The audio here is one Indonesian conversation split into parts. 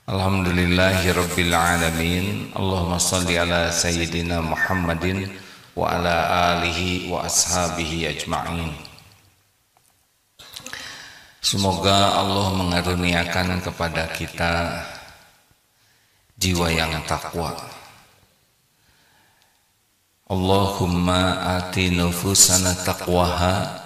Alhamdulillahirabbil alamin. Allahumma shalli ala sayyidina Muhammadin wa ala alihi wa ashabihi ajma'in. Semoga Allah mengaruniakan kepada kita jiwa yang takwa. Allahumma ati nufusana taqwaha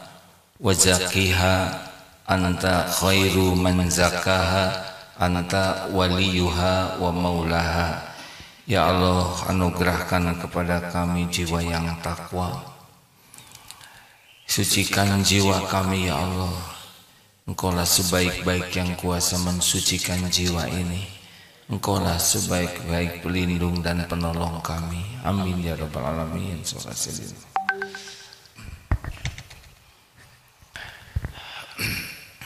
wa zakkiha anta khairu man zakkaha anta waliyuha wa maulaha. Ya Allah, anugerahkan kepada kami jiwa yang takwa. Sucikan jiwa kami ya Allah. Engkaulah sebaik-baik yang kuasa mensucikan jiwa ini. Engkaulah sebaik-baik pelindung dan penolong kami. Amin ya rabbal alamin.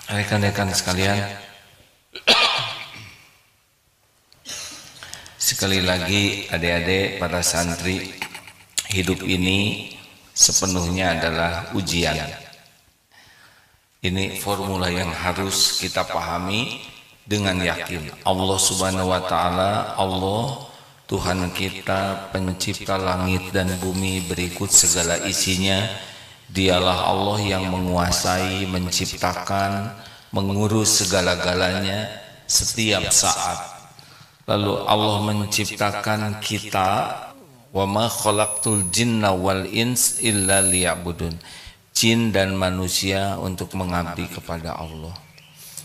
Rekan-rekan sekalian, sekali lagi adik-adik para santri, hidup ini sepenuhnya adalah ujian. Ini formula yang harus kita pahami dengan yakin. Allah Subhanahu wa taala, Allah Tuhan kita, pencipta langit dan bumi berikut segala isinya. Dialah Allah yang menguasai, menciptakan, mengurus segala-galanya setiap saat. Lalu Allah menciptakan kita, wa ma khalaqtul jinna wal ins illa liya'budun. Jin dan manusia untuk mengabdi kepada Allah.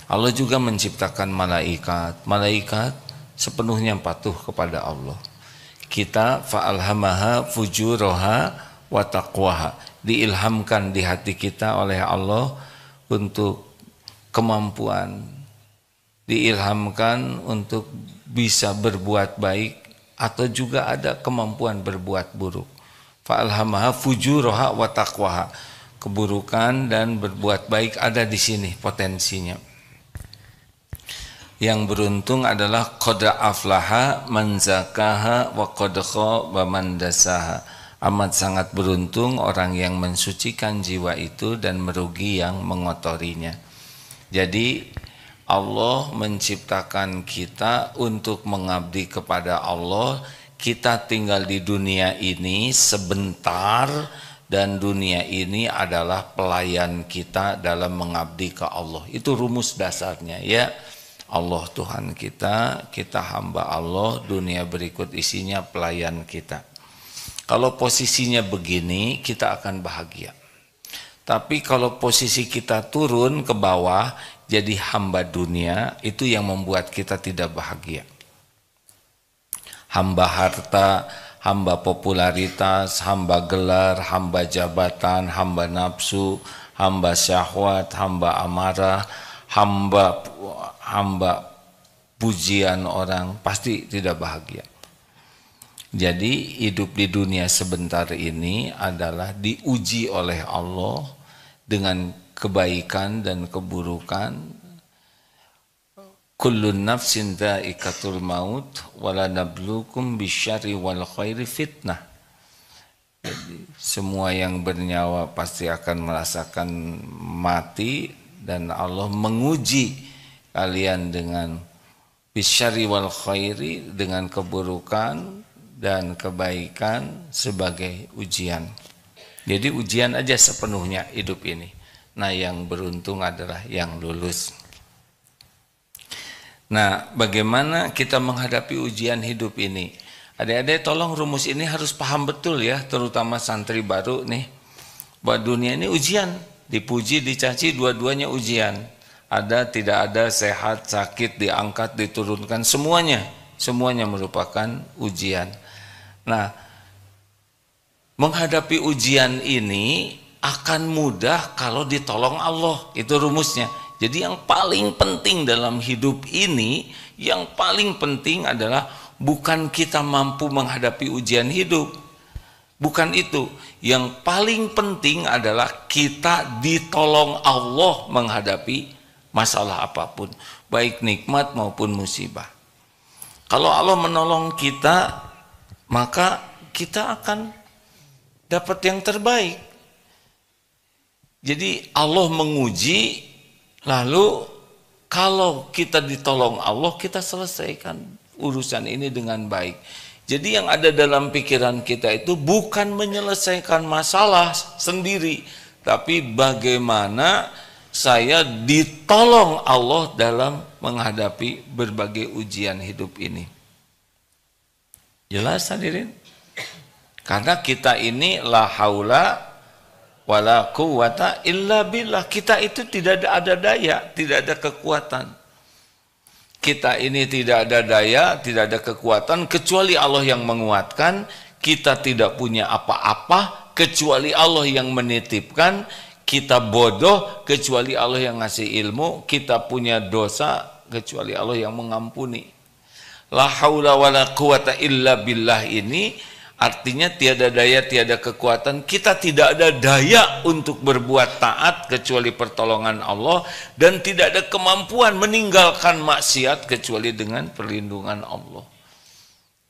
Allah juga menciptakan malaikat. Malaikat sepenuhnya patuh kepada Allah. Kita fa'alhamaha fujuraha wa taqwaha. Diilhamkan di hati kita oleh Allah untuk kemampuan. Diilhamkan untuk bisa berbuat baik atau juga ada kemampuan berbuat buruk. Fa'alhamaha fujuraha wa taqwaha. Keburukan dan berbuat baik ada di sini potensinya. Yang beruntung adalah qad aflaha man zakaha wa qad khaba man dasaha. Amat sangat beruntung orang yang mensucikan jiwa itu dan merugi yang mengotorinya. Jadi Allah menciptakan kita untuk mengabdi kepada Allah. Kita tinggal di dunia ini sebentar dan dunia ini adalah pelayan kita dalam mengabdi ke Allah. Itu rumus dasarnya ya. Allah Tuhan kita, kita hamba Allah, dunia berikut isinya pelayan kita. Kalau posisinya begini, kita akan bahagia. Tapi kalau posisi kita turun ke bawah, jadi hamba dunia, itu yang membuat kita tidak bahagia. Hamba harta, hamba popularitas, hamba gelar, hamba jabatan, hamba nafsu, hamba syahwat, hamba amarah, hamba pujian orang, pasti tidak bahagia. Jadi hidup di dunia sebentar ini adalah diuji oleh Allah dengan kebaikan dan keburukan. Kullun nafsin dha'iqatul maut wala nabluukum bisyarri wal khairi fitnah. Jadi semua yang bernyawa pasti akan merasakan mati dan Allah menguji kalian dengan bisyarri wal khairi, dengan keburukan dan kebaikan sebagai ujian. Jadi ujian aja sepenuhnya hidup ini. Nah, yang beruntung adalah yang lulus. Nah, bagaimana kita menghadapi ujian hidup ini? Adik-adik tolong rumus ini harus paham betul ya, terutama santri baru nih. Bahwa dunia ini ujian, dipuji, dicaci, dua-duanya ujian. Ada, tidak ada, sehat, sakit, diangkat, diturunkan, semuanya merupakan ujian. Nah, menghadapi ujian ini akan mudah kalau ditolong Allah, itu rumusnya. Jadi yang paling penting dalam hidup ini, yang paling penting adalah bukan kita mampu menghadapi ujian hidup. Bukan itu. Yang paling penting adalah kita ditolong Allah menghadapi masalah apapun, baik nikmat maupun musibah. Kalau Allah menolong kita, maka kita akan dapat yang terbaik. Jadi Allah menguji, lalu Kalau kita ditolong Allah, kita selesaikan urusan ini dengan baik. Jadi yang ada dalam pikiran kita itu bukan menyelesaikan masalah sendiri, tapi bagaimana saya ditolong Allah dalam menghadapi berbagai ujian hidup ini. Jelas hadirin? Karena kita ini la haula wala quwata illa billah. Kita itu tidak ada daya, tidak ada kekuatan. Kita ini tidak ada daya, tidak ada kekuatan kecuali Allah yang menguatkan. Kita tidak punya apa-apa kecuali Allah yang menitipkan. Kita bodoh kecuali Allah yang ngasih ilmu. Kita punya dosa kecuali Allah yang mengampuni. La haula wala quwata illa billah ini artinya tiada daya, tiada kekuatan. Kita tidak ada daya untuk berbuat taat kecuali pertolongan Allah, dan tidak ada kemampuan meninggalkan maksiat kecuali dengan perlindungan Allah.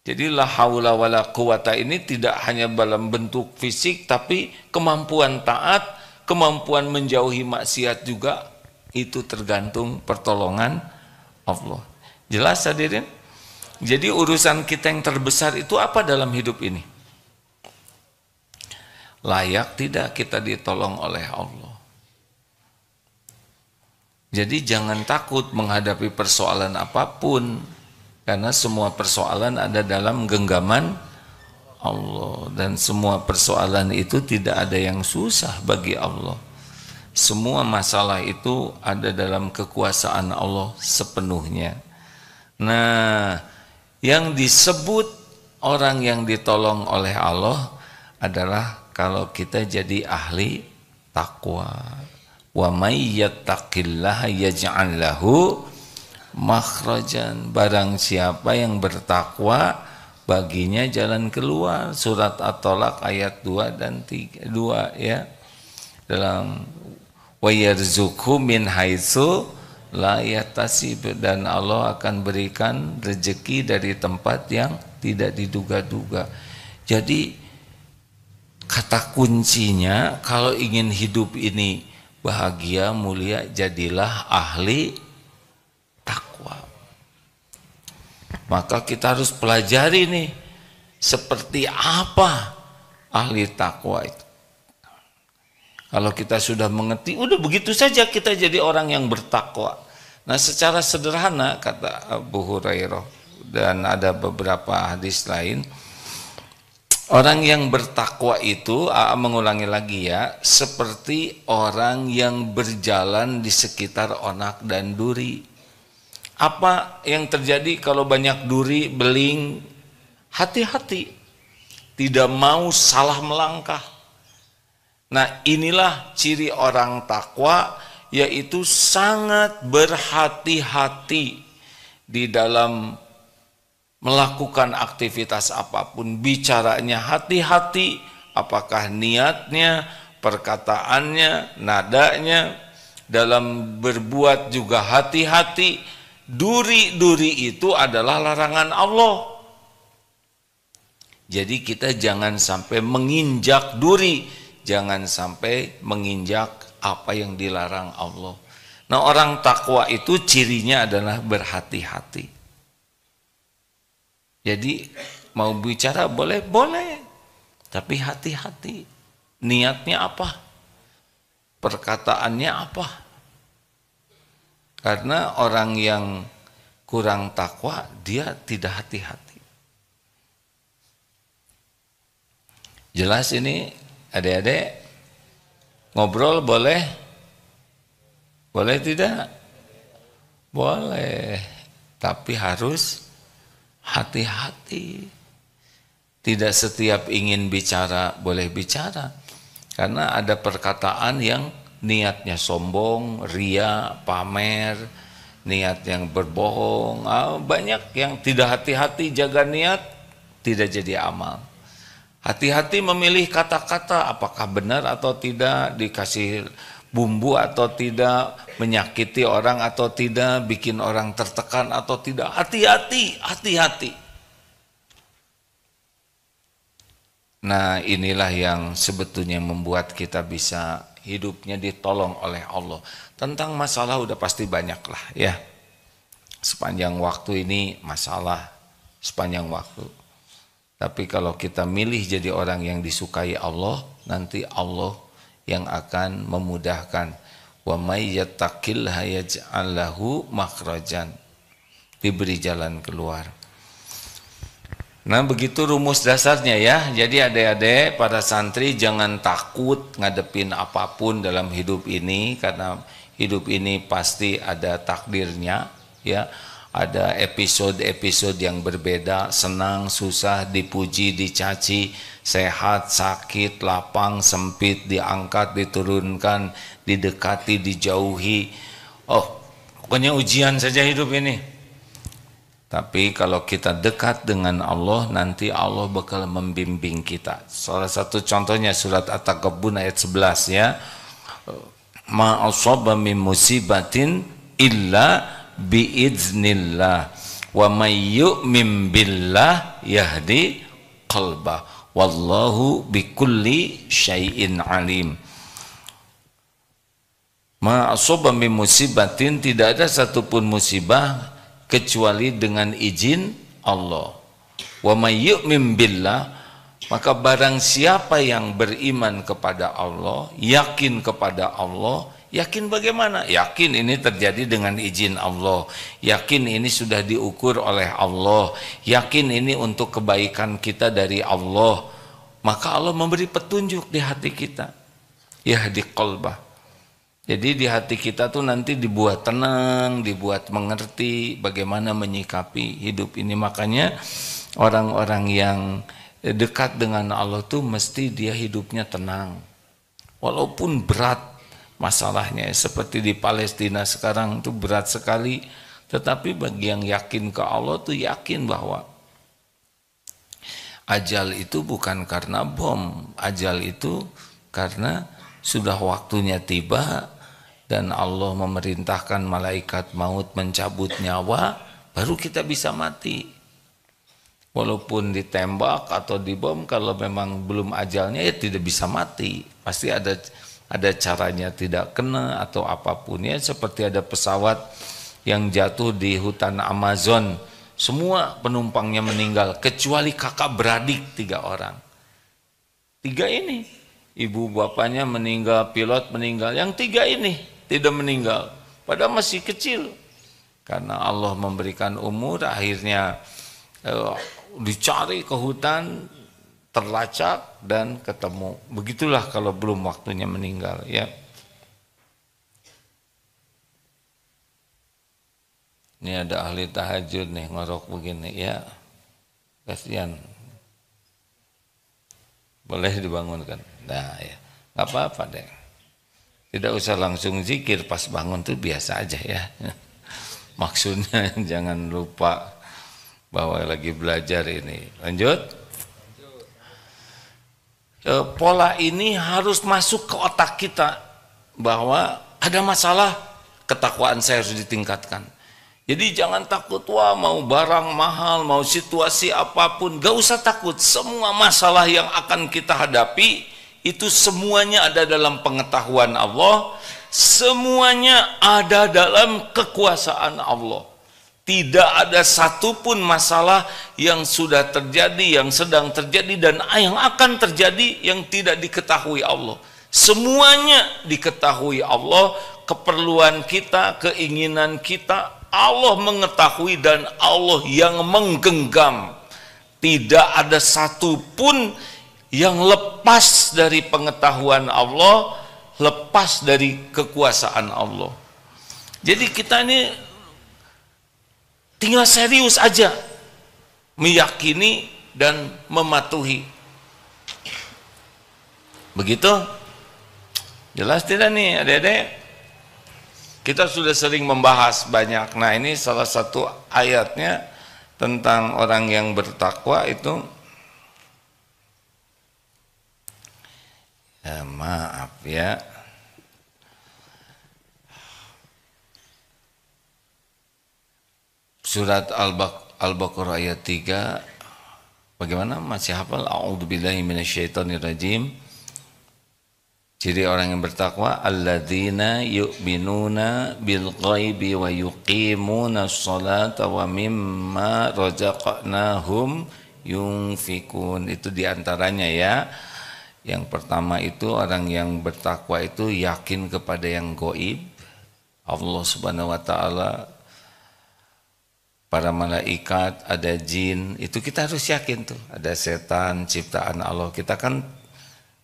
Jadi la haula wala quwata ini tidak hanya dalam bentuk fisik, tapi kemampuan taat, kemampuan menjauhi maksiat juga itu tergantung pertolongan Allah. Jelas hadirin? Jadi urusan kita yang terbesar itu apa dalam hidup ini? Layak tidak kita ditolong oleh Allah? Jadi jangan takut menghadapi persoalan apapun, karena semua persoalan ada dalam genggaman Allah, dan semua persoalan itu tidak ada yang susah bagi Allah. Semua masalah itu ada dalam kekuasaan Allah sepenuhnya. Nah, yang disebut orang yang ditolong oleh Allah adalah kalau kita jadi ahli takwa. Wa may yattaqillaha yaj'al lahu makhrajan. Barang siapa yang bertakwa, baginya jalan keluar. Surat At-Tolak ayat 2 dan 3, 2 ya. Dalam wa yarzuqhu min haitsu la yahtasib, dan Allah akan berikan rezeki dari tempat yang tidak diduga-duga. Jadi kata kuncinya kalau ingin hidup ini bahagia, mulia, jadilah ahli takwa. Maka kita harus pelajari nih seperti apa ahli takwa itu. Kalau kita sudah mengerti, udah begitu saja kita jadi orang yang bertakwa. Nah, secara sederhana kata Abu Hurairah dan ada beberapa hadis lain, orang yang bertakwa itu, mengulangi lagi ya, seperti orang yang berjalan di sekitar onak dan duri. Apa yang terjadi kalau banyak duri, beling? Hati-hati, tidak mau salah melangkah. Nah, inilah ciri orang takwa, yaitu sangat berhati-hati di dalam melakukan aktivitas apapun. Bicaranya hati-hati, apakah niatnya, perkataannya, nadanya. Dalam berbuat juga hati-hati. Duri-duri itu adalah larangan Allah. Jadi kita jangan sampai menginjak duri, jangan sampai menginjak apa yang dilarang Allah. Nah, orang takwa itu cirinya adalah berhati-hati. Jadi mau bicara boleh, tapi hati-hati. Niatnya apa? Perkataannya apa? Karena orang yang kurang takwa, dia tidak hati-hati. Jelas ini? Adik-adik, ngobrol boleh? Boleh tidak? Boleh, tapi harus hati-hati. Tidak setiap ingin bicara boleh bicara, karena ada perkataan yang niatnya sombong, ria, pamer, niat yang berbohong. Banyak yang tidak hati-hati jaga niat, tidak jadi amal. Hati-hati memilih kata-kata, apakah benar atau tidak, dikasih bumbu atau tidak, menyakiti orang atau tidak, bikin orang tertekan atau tidak. Hati-hati, hati-hati. Nah, inilah yang sebetulnya membuat kita bisa hidupnya ditolong oleh Allah. Tentang masalah udah pasti banyak lah ya. Sepanjang waktu ini masalah, sepanjang waktu. Tapi kalau kita milih jadi orang yang disukai Allah, nanti Allah yang akan memudahkan. Wa may yattaqillaha yaj'al lahu makhrajan. Diberi jalan keluar. Nah, begitu rumus dasarnya ya. Jadi adik-adik, para santri jangan takut ngadepin apapun dalam hidup ini, karena hidup ini pasti ada takdirnya ya. Ada episode-episode yang berbeda, senang, susah, dipuji, dicaci, sehat, sakit, lapang, sempit, diangkat, diturunkan, didekati, dijauhi. Oh, pokoknya ujian saja hidup ini. Tapi kalau kita dekat dengan Allah, nanti Allah bakal membimbing kita. Salah satu contohnya surat At-Taghabun ayat 11 ya. Ma asaba min musibatin illa biiznillah wa may yu'min billah yahdi qalbah wallahu bikulli syai'in alim. Ma asaba min musibatin, tidak ada satupun musibah kecuali dengan izin Allah. Wa may yu'min billah, maka barang siapa yang beriman kepada Allah, yakin kepada Allah. Yakin bagaimana? Yakin ini terjadi dengan izin Allah. Yakin ini sudah diukur oleh Allah. Yakin ini untuk kebaikan kita dari Allah. Maka Allah memberi petunjuk di hati kita. Yahdi qalbah. Jadi di hati kita tuh nanti dibuat tenang, dibuat mengerti bagaimana menyikapi hidup ini. Makanya orang-orang yang dekat dengan Allah tuh mesti dia hidupnya tenang. Walaupun berat masalahnya, seperti di Palestina sekarang itu berat sekali, tetapi bagi yang yakin ke Allah tuh yakin bahwa ajal itu bukan karena bom, ajal itu karena sudah waktunya tiba dan Allah memerintahkan malaikat maut mencabut nyawa, baru kita bisa mati. Walaupun ditembak atau dibom, kalau memang belum ajalnya ya tidak bisa mati, pasti ada caranya tidak kena atau apapun ya. Seperti ada pesawat yang jatuh di hutan Amazon, semua penumpangnya meninggal kecuali kakak beradik 3 orang. 3 ini, ibu bapaknya meninggal, pilot meninggal, yang 3 ini tidak meninggal, padahal masih kecil. Karena Allah memberikan umur, akhirnya dicari ke hutan, terlacak dan ketemu. Begitulah kalau belum waktunya meninggal ya. Ini ada ahli tahajud nih ngorok begini ya. Kasihan. Boleh dibangunkan. Nah ya, nggak apa-apa deh. Tidak usah langsung zikir pas bangun tuh, biasa aja ya. Maksudnya jangan lupa bahwa lagi belajar ini. Lanjut. Pola ini harus masuk ke otak kita bahwa ada masalah, ketakwaan saya harus ditingkatkan. Jadi jangan takut, wah mau barang mahal, mau situasi apapun, gak usah takut. Semua masalah yang akan kita hadapi itu semuanya ada dalam pengetahuan Allah, semuanya ada dalam kekuasaan Allah. Tidak ada satupun masalah yang sudah terjadi, yang sedang terjadi, dan yang akan terjadi yang tidak diketahui Allah. Semuanya diketahui Allah, keperluan kita, keinginan kita, Allah mengetahui dan Allah yang menggenggam. Tidak ada satupun yang lepas dari pengetahuan Allah, lepas dari kekuasaan Allah. Jadi kita ini tinggal serius aja meyakini dan mematuhi. Begitu? Jelas tidak nih adik-adik? Kita sudah sering membahas banyak. Nah ini salah satu ayatnya tentang orang yang bertakwa itu. Ya, maaf ya. Surat Al-Baqarah ayat 3. Bagaimana? Masih hafal? A'udzubillahi minasyaitonirrajim. Ciri orang yang bertakwa, alladzina yu'minuna bil ghaibi wa yuqimuna sholata wa mimma razaqnahum yunfikun. Itu diantaranya ya. Yang pertama itu orang yang bertakwa itu yakin kepada yang gaib, Allah Subhanahu wa taala, para malaikat, ada jin, itu kita harus yakin tuh. Ada setan ciptaan Allah. Kita kan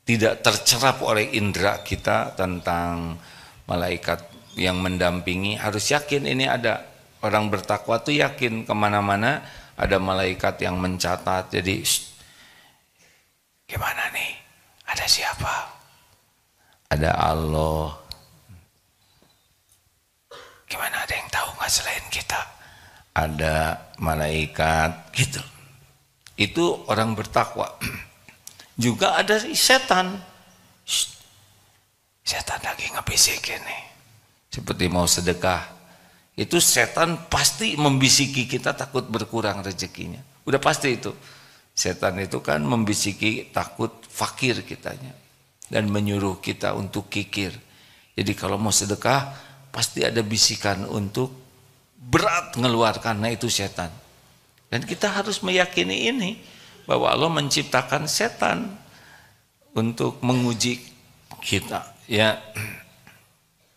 tidak tercerap oleh indera kita tentang malaikat yang mendampingi, harus yakin ini ada. Orang bertakwa tuh yakin kemana-mana ada malaikat yang mencatat. Jadi gimana nih, ada siapa? Ada Allah. Gimana, ada yang tahu nggak selain kita? Ada malaikat gitu. Itu orang bertakwa. Juga ada setan. Setan lagi ngebisikin nih. Seperti mau sedekah. Itu setan pasti membisiki kita takut berkurang rezekinya. Udah pasti itu. Setan itu kan membisiki takut fakir kitanya. Dan menyuruh kita untuk kikir. Jadi kalau mau sedekah pasti ada bisikan untuk berat ngeluarkan. Nah itu setan. Dan kita harus meyakini ini. Bahwa Allah menciptakan setan untuk menguji kita. Ya,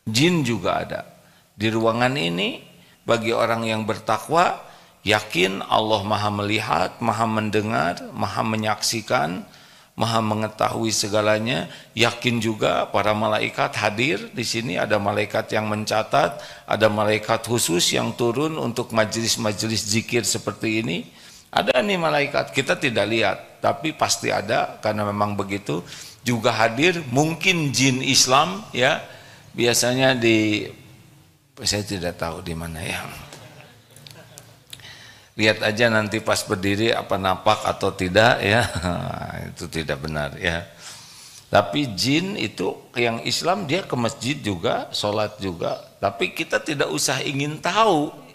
jin juga ada. Di ruangan ini bagi orang yang bertakwa, yakin Allah Maha melihat, Maha mendengar, Maha menyaksikan, Maha mengetahui segalanya. Yakin juga para malaikat hadir di sini. Ada malaikat yang mencatat, ada malaikat khusus yang turun untuk majelis-majelis zikir seperti ini. Ada nih malaikat, kita tidak lihat, tapi pasti ada karena memang begitu. Juga hadir, mungkin jin Islam ya. Biasanya saya tidak tahu di mana ya. Lihat aja nanti pas berdiri apa napak atau tidak ya. Itu tidak benar ya. Tapi jin itu yang Islam dia ke masjid juga, sholat juga, tapi kita tidak usah ingin tahu.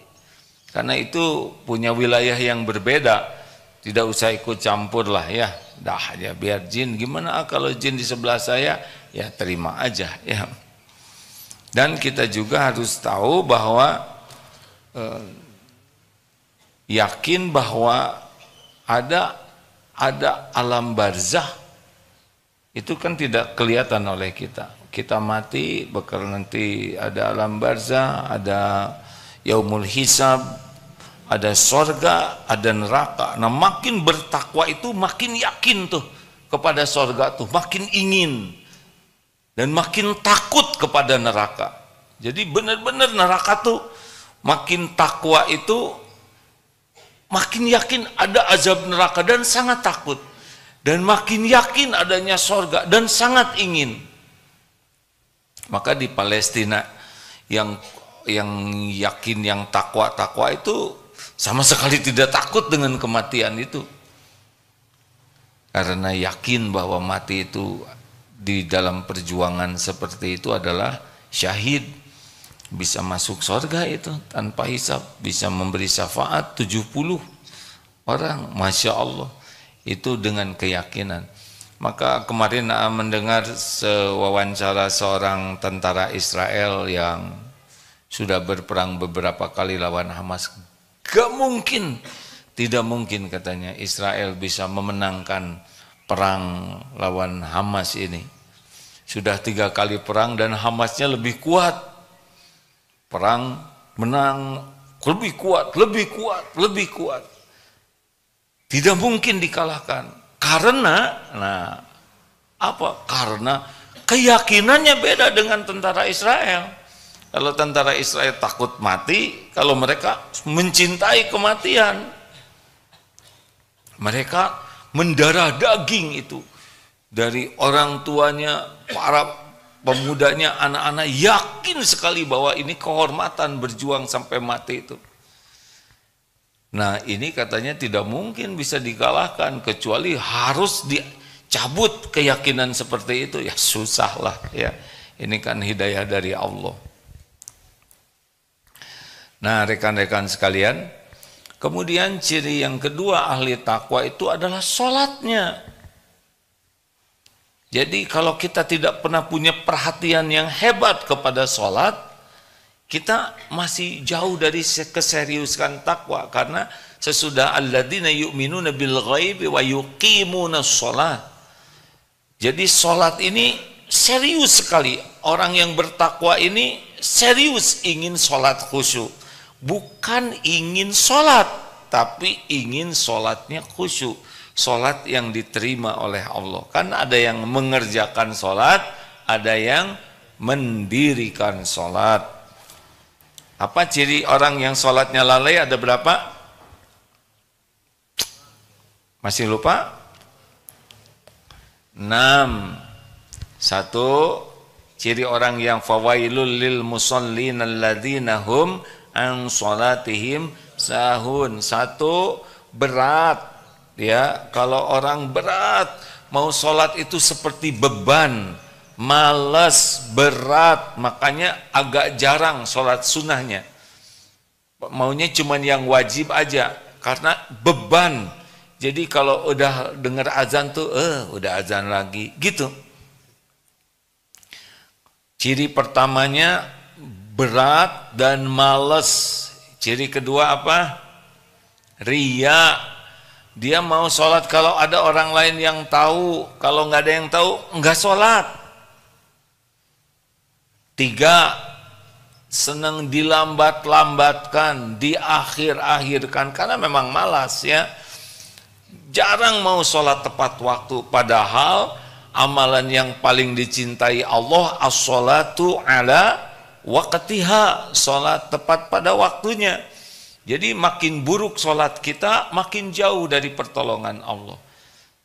Karena itu punya wilayah yang berbeda, tidak usah ikut campur lah ya. Dah ya biar jin, gimana kalau jin di sebelah saya, ya terima aja ya. Dan kita juga harus tahu bahwa yakin bahwa ada alam barzah itu kan tidak kelihatan oleh kita. Kita mati bakal nanti ada alam barzah, ada yaumul hisab, ada sorga, ada neraka. Nah makin bertakwa itu makin yakin tuh kepada sorga tuh, makin ingin dan makin takut kepada neraka. Jadi benar-benar neraka tuh makin takwa itu makin yakin ada azab neraka dan sangat takut, dan makin yakin adanya sorga dan sangat ingin. Maka di Palestina yang yakin, yang takwa itu sama sekali tidak takut dengan kematian itu, karena yakin bahwa mati itu di dalam perjuangan seperti itu adalah syahid, bisa masuk surga itu tanpa hisab, bisa memberi syafaat 70 orang, Masya Allah, itu dengan keyakinan. Maka kemarin mendengar wawancara seorang tentara Israel yang sudah berperang beberapa kali lawan Hamas. Gak mungkin, tidak mungkin katanya Israel bisa memenangkan perang lawan Hamas ini. Sudah 3 kali perang dan Hamasnya lebih kuat. Perang menang lebih kuat, lebih kuat, lebih kuat. Tidak mungkin dikalahkan. Karena, karena keyakinannya beda dengan tentara Israel. Kalau tentara Israel takut mati, kalau mereka mencintai kematian, mereka mendarah daging itu. Dari orang tuanya, para pemudanya, anak-anak yakin sekali bahwa ini kehormatan berjuang sampai mati itu. Nah ini katanya tidak mungkin bisa dikalahkan kecuali harus dicabut keyakinan seperti itu. Ya susah lah ya, ini kan hidayah dari Allah. Nah rekan-rekan sekalian, kemudian ciri yang kedua ahli takwa itu adalah sholatnya. Jadi kalau kita tidak pernah punya perhatian yang hebat kepada sholat, kita masih jauh dari keseriusan takwa. Karena sesudah alladzina yu'minuna bil ghaibi wa yuqimunas sholat. Jadi sholat ini serius sekali. Orang yang bertakwa ini serius ingin sholat khusyuk. Bukan ingin sholat, tapi ingin sholatnya khusyuk. Sholat yang diterima oleh Allah. Kan ada yang mengerjakan sholat, ada yang mendirikan sholat. Apa ciri orang yang sholatnya lalai? Ada berapa? Masih lupa? 6. 1. Ciri orang yang fawailul lil musallin alladzina hum an sholatihim sahun. 1. Berat. Ya, kalau orang berat mau sholat itu seperti beban, malas, berat, makanya agak jarang sholat sunnahnya. Maunya cuman yang wajib aja, karena beban. Jadi kalau udah dengar azan tuh, udah azan lagi, gitu. Ciri pertamanya berat dan malas. Ciri kedua apa? Riya. Dia mau sholat kalau ada orang lain yang tahu, kalau nggak ada yang tahu nggak sholat. 3. Senang dilambat-lambatkan, diakhir-akhirkan karena memang malas ya. Jarang mau sholat tepat waktu, padahal amalan yang paling dicintai Allah as-sholatu ala waqtiha, sholat tepat pada waktunya. Jadi makin buruk sholat kita, makin jauh dari pertolongan Allah.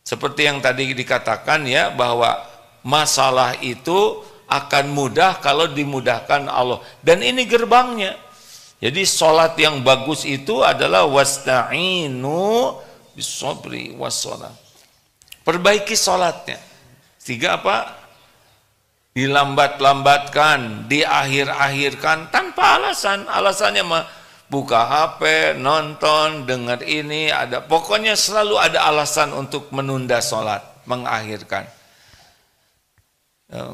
Seperti yang tadi dikatakan ya, bahwa masalah itu akan mudah kalau dimudahkan Allah. Dan ini gerbangnya. Jadi sholat yang bagus itu adalah wasta'inu bisobri wassalam. Perbaiki sholatnya. 3 apa? Dilambat-lambatkan, diakhir-akhirkan tanpa alasan. Alasannya mah buka HP, nonton, dengar ini, ada pokoknya selalu ada alasan untuk menunda sholat, mengakhirkan.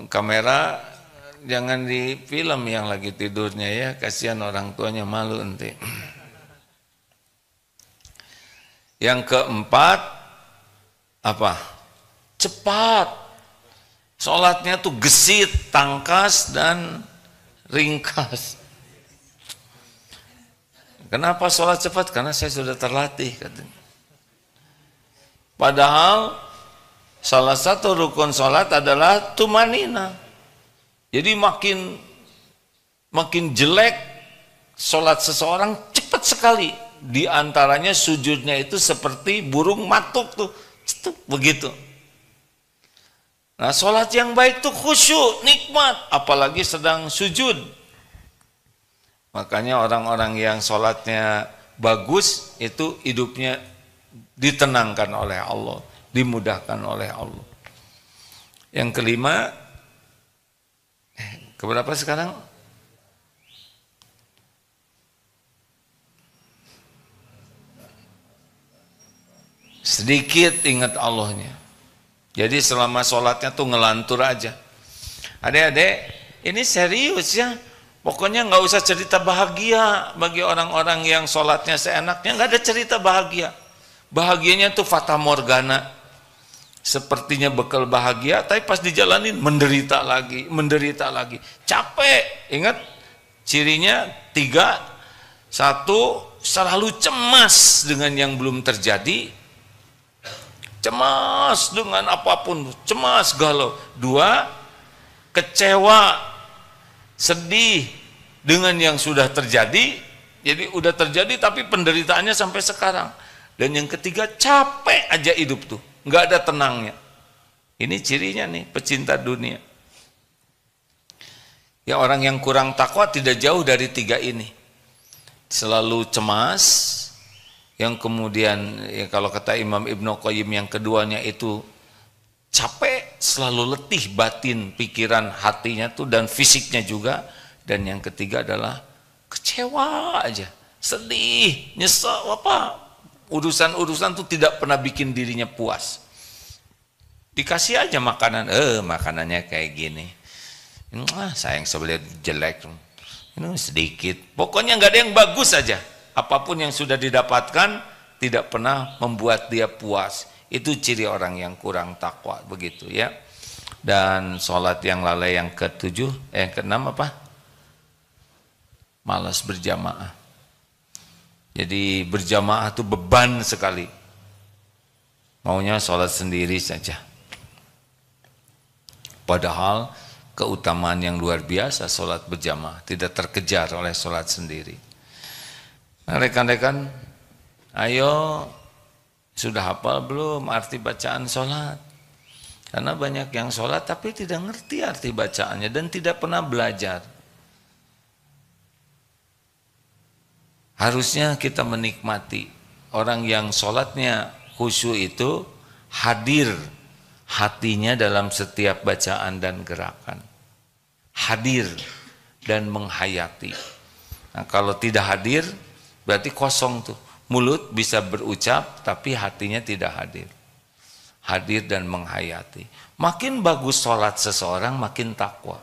Kamera jangan di film yang lagi tidurnya ya, kasihan orang tuanya, malu nanti. Yang keempat apa? Cepat. Sholatnya tuh gesit, tangkas dan ringkas. Kenapa sholat cepat? Karena saya sudah terlatih katanya. Padahal salah satu rukun sholat adalah tumanina. Jadi makin jelek sholat seseorang cepat sekali. Di antaranya sujudnya itu seperti burung matuk tuh, begitu. Nah sholat yang baik tuh khusyuk, nikmat, apalagi sedang sujud. Makanya orang-orang yang sholatnya bagus itu hidupnya ditenangkan oleh Allah, dimudahkan oleh Allah. Yang kelima, keberapa sekarang? Sedikit ingat Allahnya. Jadi selama sholatnya tuh ngelantur aja. Adik-adik, ini serius ya. Pokoknya nggak usah cerita bahagia bagi orang-orang yang sholatnya seenaknya, nggak ada cerita bahagia. Bahagianya tuh fata morgana, sepertinya bekal bahagia, tapi pas dijalanin menderita lagi, capek. Ingat cirinya 3, 1 selalu cemas dengan yang belum terjadi, cemas dengan apapun, cemas galau. 2, kecewa, sedih dengan yang sudah terjadi. Jadi udah terjadi tapi penderitaannya sampai sekarang. Dan yang ketiga, capek aja hidup tuh, nggak ada tenangnya. Ini cirinya nih pecinta dunia. Ya orang yang kurang takwa tidak jauh dari 3 ini. Selalu cemas, yang kemudian ya kalau kata Imam Ibnu Qayyim yang keduanya itu capek, selalu letih batin, pikiran, hatinya tuh dan fisiknya juga. Dan yang ketiga adalah kecewa aja, sedih, nyesel, apa urusan-urusan tuh tidak pernah bikin dirinya puas. Dikasih aja makanan, makanannya kayak gini. Sayang sebelah jelek, ini sedikit. Pokoknya nggak ada yang bagus saja. Apapun yang sudah didapatkan tidak pernah membuat dia puas. Itu ciri orang yang kurang takwa, begitu ya. Dan sholat yang lalai yang keenam apa? Malas berjamaah. Jadi berjamaah itu beban sekali. Maunya sholat sendiri saja. Padahal keutamaan yang luar biasa sholat berjamaah, tidak terkejar oleh sholat sendiri. Nah, rekan-rekan, ayo sudah hafal belum arti bacaan sholat? Karena banyak yang sholat tapi tidak ngerti arti bacaannya dan tidak pernah belajar. Harusnya kita menikmati orang yang sholatnya khusyuk itu hadir hatinya dalam setiap bacaan dan gerakan. Hadir dan menghayati. Nah, kalau tidak hadir berarti kosong tuh. Mulut bisa berucap tapi hatinya tidak hadir. Hadir dan menghayati. Makin bagus sholat seseorang makin takwa.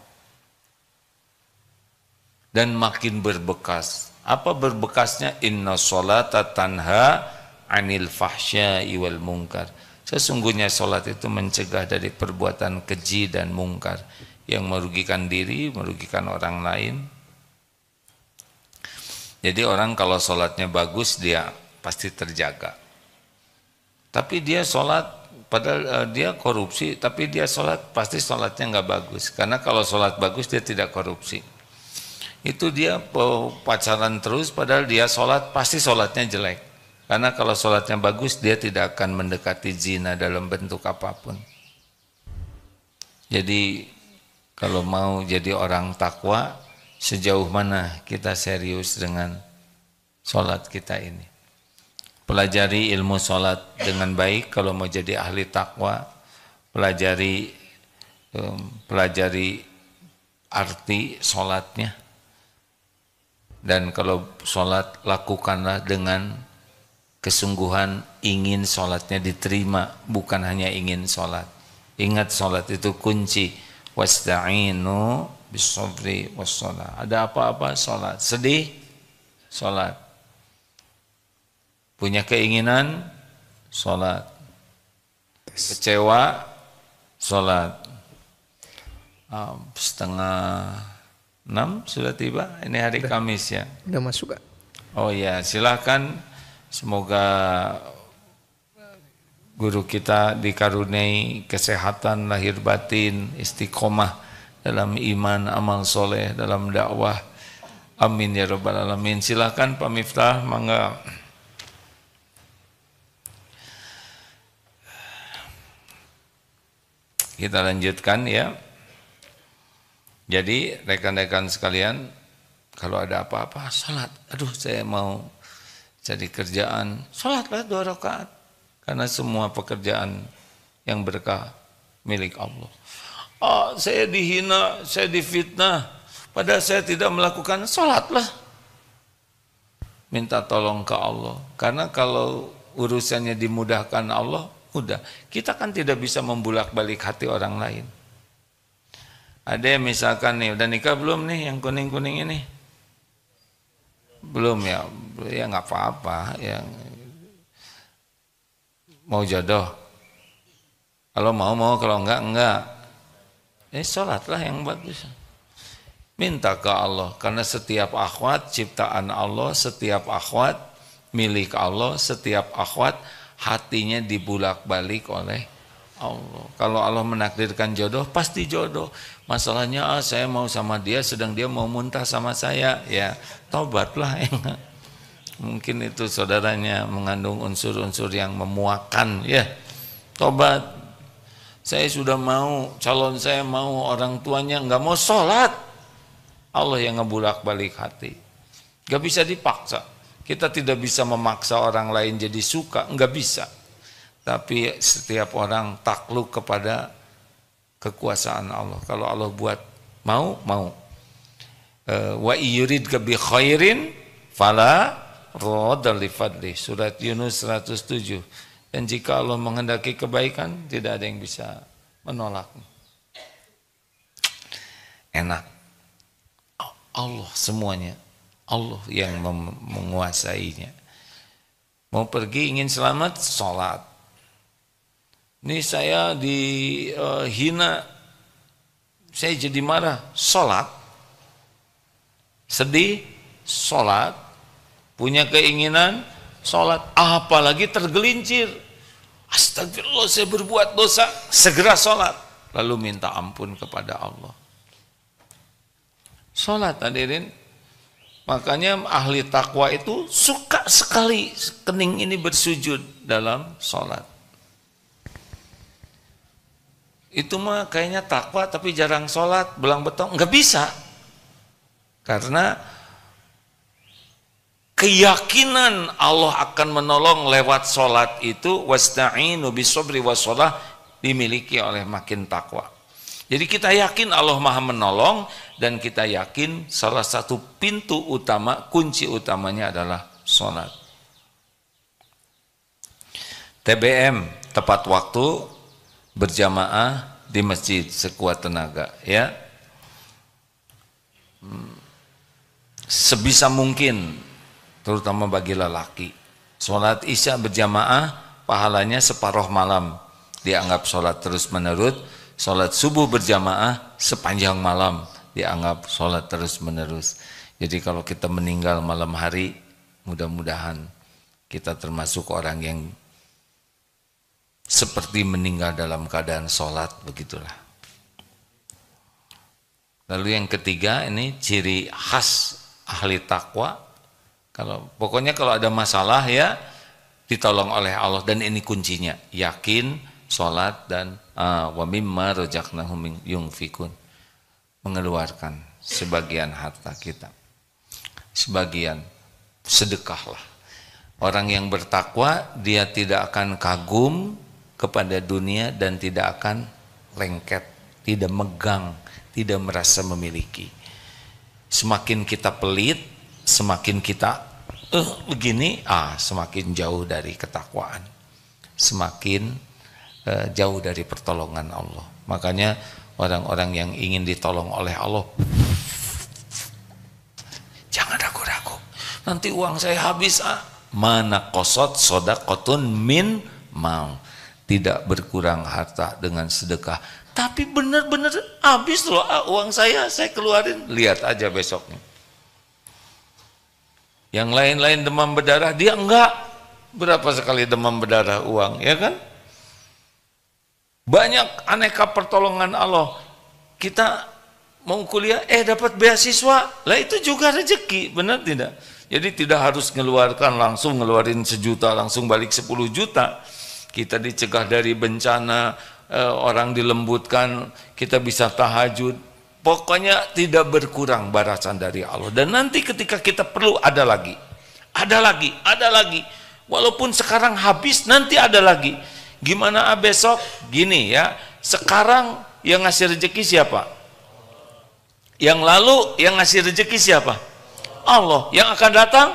Dan makin berbekas. Apa berbekasnya? Inna sholata tanha anil fahsya'i wal munkar. Sesungguhnya sholat itu mencegah dari perbuatan keji dan mungkar yang merugikan diri, merugikan orang lain. Jadi orang kalau sholatnya bagus dia pasti terjaga. Tapi dia sholat, padahal dia korupsi, tapi dia sholat pasti sholatnya nggak bagus. Karena kalau sholat bagus dia tidak korupsi. Itu dia pacaran terus, padahal dia sholat pasti sholatnya jelek. Karena kalau sholatnya bagus dia tidak akan mendekati zina dalam bentuk apapun. Jadi kalau mau jadi orang takwa, sejauh mana kita serius dengan sholat kita ini. Pelajari ilmu sholat dengan baik kalau mau jadi ahli takwa. Pelajari arti sholatnya. Dan kalau sholat lakukanlah dengan kesungguhan ingin sholatnya diterima, bukan hanya ingin sholat. Ingat sholat itu kunci. Wasta'inu bis-sabri was-shalah. Ada apa-apa sholat. Sedih, sholat. Punya keinginan, sholat. Kecewa, sholat. 5:30 sudah tiba. Ini hari Kamis ya. Udah masuk Kak. Oh ya, silakan. Semoga guru kita dikaruniai kesehatan lahir batin, istiqomah dalam iman, amal soleh, dalam dakwah. Amin ya rabbal alamin. Silakan Pak Miftah, mangga. Kita lanjutkan ya. Jadi rekan-rekan sekalian, kalau ada apa-apa, salat. Aduh, saya mau cari kerjaan, salatlah 2 rakaat. Karena semua pekerjaan yang berkah milik Allah. Saya dihina, saya difitnah, padahal saya tidak melakukan, salatlah. Minta tolong ke Allah. Karena kalau urusannya dimudahkan Allah, mudah. Kita kan tidak bisa membulak-balik hati orang lain. Ada yang misalkan nih, udah nikah belum nih yang kuning-kuning ini? Belum ya, ya nggak apa-apa. Yang mau jodoh, kalau mau, kalau enggak. Sholatlah yang bagus. Minta ke Allah, karena setiap akhwat ciptaan Allah, setiap akhwat milik Allah, setiap akhwat hatinya dibulak-balik oleh Allah. Kalau Allah menakdirkan jodoh, pasti jodoh. Masalahnya saya mau sama dia, sedang dia mau muntah sama saya. Ya, tobatlah. Mungkin itu saudaranya mengandung unsur-unsur yang memuakkan. Ya, tobat. Saya sudah mau, calon saya mau, orang tuanya nggak mau sholat. Allah yang ngebulak-balik hati. Nggak bisa dipaksa. Kita tidak bisa memaksa orang lain jadi suka, nggak bisa. Tapi setiap orang takluk kepada kekuasaan Allah. Kalau Allah buat mau. Wa yuridka bi khairin fala radda li fadli. Surat Yunus 107. Dan jika Allah menghendaki kebaikan, tidak ada yang bisa menolak. Enak. Allah semuanya. Allah yang menguasainya. Mau pergi ingin selamat, sholat. Ini saya dihina, saya jadi marah, sholat. Sedih, sholat. Punya keinginan, sholat. Apalagi tergelincir, astagfirullah saya berbuat dosa, segera sholat. Lalu minta ampun kepada Allah. Sholat hadirin. Makanya ahli takwa itu suka sekali kening ini bersujud dalam sholat. Itu mah kayaknya takwa tapi jarang sholat, belang betong, nggak bisa. Karena keyakinan Allah akan menolong lewat sholat itu, wasta'inu bisobri wassalah, dimiliki oleh makin takwa. Jadi kita yakin Allah maha menolong, dan kita yakin salah satu pintu utama, kunci utamanya adalah sholat. TBM, tepat waktu, berjamaah di masjid sekuat tenaga, ya. Sebisa mungkin, terutama bagi lelaki, sholat isya berjamaah pahalanya separuh malam dianggap sholat terus menerus. Sholat subuh berjamaah sepanjang malam dianggap sholat terus menerus. Jadi kalau kita meninggal malam hari, mudah-mudahan kita termasuk orang yang seperti meninggal dalam keadaan sholat, begitulah. Lalu yang ketiga, ini ciri khas ahli takwa. Pokoknya kalau ada masalah ya ditolong oleh Allah, dan ini kuncinya, yakin, sholat, dan wa mimma razaqnahum yunfikun, mengeluarkan sebagian harta kita, sebagian sedekahlah. Orang yang bertakwa dia tidak akan kagum kepada dunia dan tidak akan lengket, tidak megang, tidak merasa memiliki. Semakin kita pelit, semakin kita begini, semakin jauh dari ketakwaan, semakin jauh dari pertolongan Allah. Makanya orang-orang yang ingin ditolong oleh Allah, jangan ragu-ragu, nanti uang saya habis. Mana kosot sodakotun min mal, tidak berkurang harta dengan sedekah. Tapi benar-benar habis loh uang saya keluarin, lihat aja besoknya. Yang lain-lain demam berdarah, dia enggak. Berapa sekali demam berdarah uang, ya kan? Banyak aneka pertolongan Allah. Kita mau kuliah, dapat beasiswa, lah itu juga rezeki, benar tidak? Jadi tidak harus ngeluarkan langsung, ngeluarin 1 juta langsung balik 10 juta. Kita dicegah dari bencana, orang dilembutkan, kita bisa tahajud. Pokoknya tidak berkurang balasan dari Allah. Dan nanti ketika kita perlu ada lagi, ada lagi, ada lagi. Walaupun sekarang habis, nanti ada lagi. Gimana besok? Gini ya, sekarang yang ngasih rezeki siapa? Yang lalu yang ngasih rezeki siapa? Allah. Yang akan datang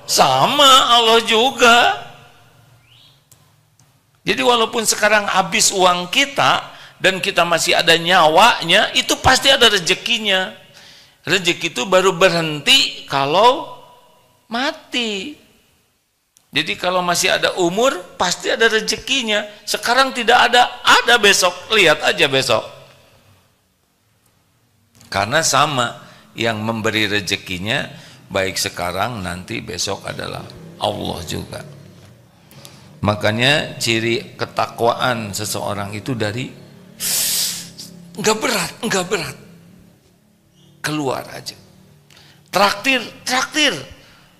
sama Allah juga. Jadi walaupun sekarang habis uang kita dan kita masih ada nyawanya, itu pasti ada rezekinya. Rezeki itu baru berhenti kalau mati. Jadi kalau masih ada umur, pasti ada rezekinya. Sekarang tidak ada besok. Lihat aja besok. Karena sama, yang memberi rezekinya baik sekarang, nanti, besok adalah Allah juga. Makanya ciri ketakwaan seseorang itu dari enggak berat, keluar aja.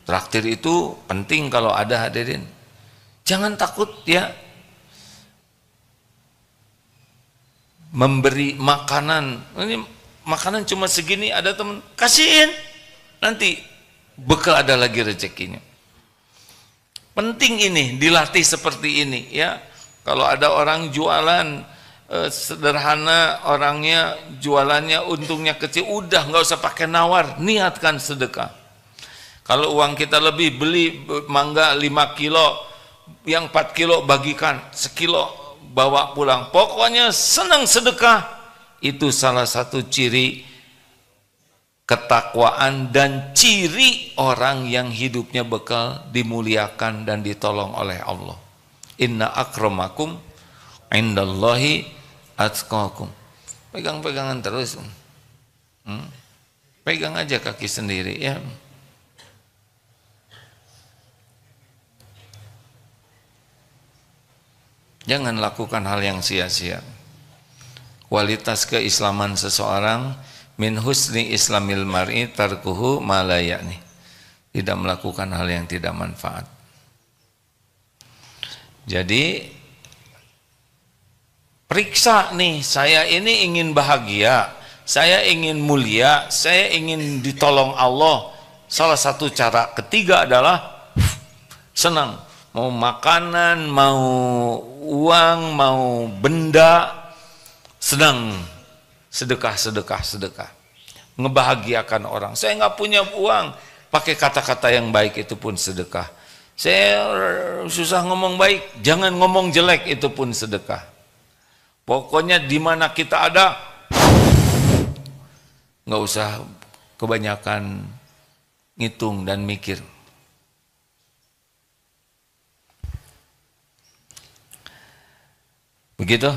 Traktir itu penting kalau ada, hadirin. Jangan takut ya memberi makanan. Ini makanan cuma segini, ada teman kasihin, nanti bekal ada lagi rezekinya. Penting ini dilatih seperti ini ya. Kalau ada orang jualan sederhana, orangnya jualannya untungnya kecil, udah nggak usah pakai nawar, niatkan sedekah. Kalau uang kita lebih, beli mangga 5 kilo, yang 4 kilo bagikan, sekilo bawa pulang. Pokoknya senang sedekah. Itu salah satu ciri ketakwaan dan ciri orang yang hidupnya bekal dimuliakan dan ditolong oleh Allah. Inna akramakum indallahi atqakum. Pegang-pegangan terus. Pegang aja kaki sendiri ya. Jangan lakukan hal yang sia-sia. Kualitas keislaman seseorang min husni islamil mar'i tarkuhu ma la ya'ni. Tidak melakukan hal yang tidak manfaat. Jadi periksa nih, saya ini ingin bahagia, saya ingin mulia, saya ingin ditolong Allah. Salah satu cara ketiga adalah senang. Mau makanan, mau uang, mau benda, senang. Sedekah. Ngebahagiakan orang. Saya nggak punya uang, pakai kata-kata yang baik itu pun sedekah. Saya susah ngomong baik, jangan ngomong jelek, itu pun sedekah. Pokoknya di mana kita ada, nggak usah kebanyakan ngitung dan mikir. Begitu.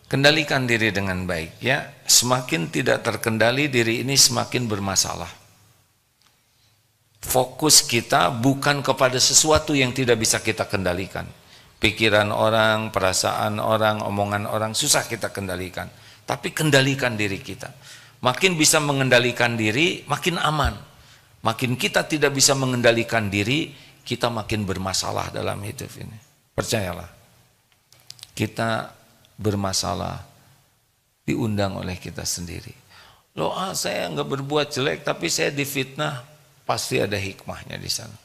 Kendalikan diri dengan baik ya. Semakin tidak terkendali diri ini semakin bermasalah. Fokus kita bukan kepada sesuatu yang tidak bisa kita kendalikan. Pikiran orang, perasaan orang, omongan orang susah kita kendalikan. Tapi kendalikan diri kita. Makin bisa mengendalikan diri, makin aman. Makin kita tidak bisa mengendalikan diri, kita makin bermasalah dalam hidup ini. Percayalah. Kita bermasalah diundang oleh kita sendiri. Loh, saya nggak berbuat jelek tapi saya difitnah, pasti ada hikmahnya di sana.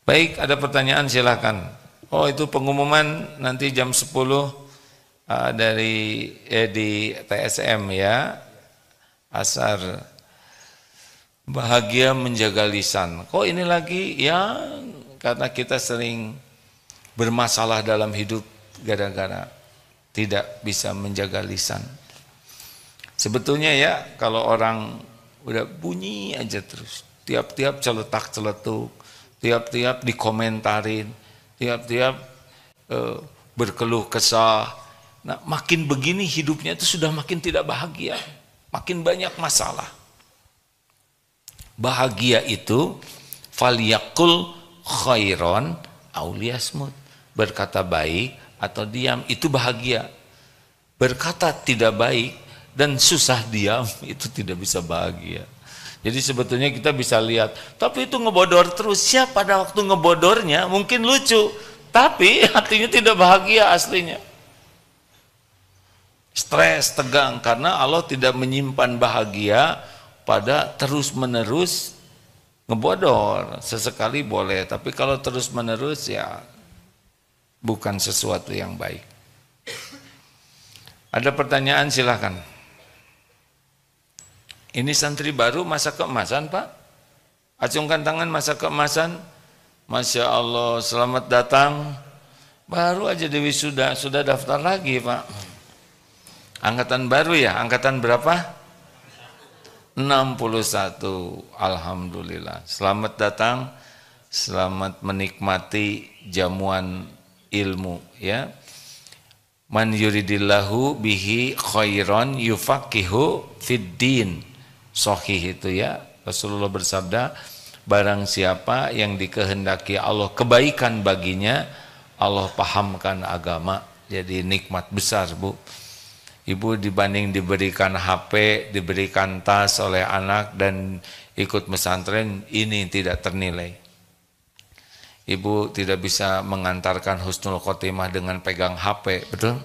Baik, ada pertanyaan silakan. Oh, itu pengumuman nanti jam 10 di TSM ya. Asar. Bahagia menjaga lisan. Kok ini lagi? Ya, karena kita sering bermasalah dalam hidup gara-gara tidak bisa menjaga lisan. Sebetulnya ya, kalau orang udah bunyi aja terus, tiap-tiap celetak-celetuk, tiap-tiap dikomentarin, tiap-tiap berkeluh kesah. Nah, makin begini hidupnya itu sudah makin tidak bahagia, makin banyak masalah. Bahagia itu falyakul khairon aw liyasmut. Berkata baik atau diam, itu bahagia. Berkata tidak baik dan susah diam, itu tidak bisa bahagia. Jadi sebetulnya kita bisa lihat, tapi itu ngebodor terus. Siapa pada waktu ngebodornya mungkin lucu, tapi hatinya tidak bahagia aslinya. Stres, tegang, karena Allah tidak menyimpan bahagia pada terus-menerus ngebodor. Sesekali boleh, tapi kalau terus-menerus ya bukan sesuatu yang baik. Ada pertanyaan silakan. Ini santri baru masa keemasan Pak? Acungkan tangan masa keemasan. Masya Allah, selamat datang. Baru aja di wisuda, sudah daftar lagi Pak. Angkatan baru ya, angkatan berapa? 61. Alhamdulillah. Selamat datang, selamat menikmati jamuan ilmu ya. Man yuridillahu bihi khairan yufaqihu fiddin. Sahih itu ya. Rasulullah bersabda, barang siapa yang dikehendaki Allah kebaikan baginya, Allah pahamkan agama. Jadi nikmat besar Bu. Ibu dibanding diberikan HP, diberikan tas oleh anak dan ikut pesantren, ini tidak ternilai. Ibu tidak bisa mengantarkan husnul khotimah dengan pegang HP, betul?